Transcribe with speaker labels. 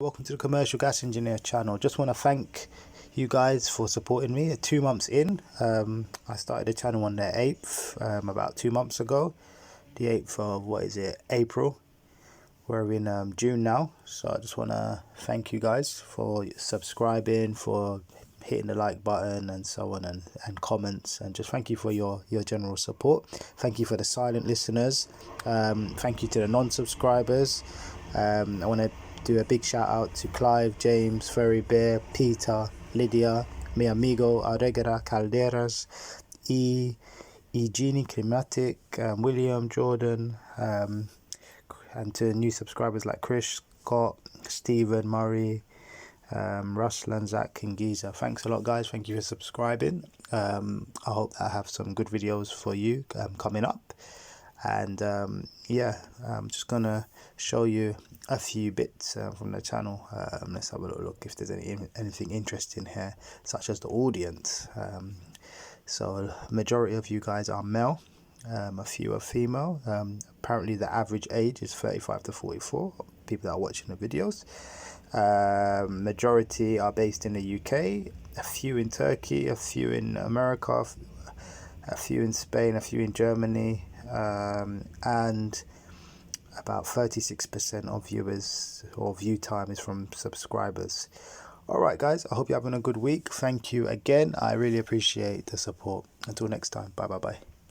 Speaker 1: Welcome to the Commercial Gas Engineer channel. Just want to thank you guys for supporting me. 2 months in, I started the channel on the 8th, about 2 months ago, the 8th of April. We're in June now, so I just want to thank you guys for subscribing, for hitting the like button and so on, and comments, and just thank you for your general support. Thank you for the silent listeners. Thank you to the non-subscribers. I want to do a big shout out to Clive, James, Furry Bear, Peter, Lydia, mi amigo Aregera Calderas, Genie Climatic, William, Jordan, and to new subscribers like Chris, Scott, Stephen, Murray, Ruslan, Zach and Giza. Thanks a lot, guys. Thank you for subscribing. I hope I have some good videos for you coming up. And yeah, I'm just gonna show you a few bits from the channel. Let's have a little look if there's anything interesting here, such as the audience. So majority of you guys are male, a few are female. Apparently the average age is 35 to 44 people that are watching the videos. Majority are based in the UK, a few in Turkey, a few in America, a few in Spain, a few in Germany, and about 36% of viewers or view time is from subscribers. Alright guys, I hope you're having a good week. Thank you again. I really appreciate the support. Until next time, bye.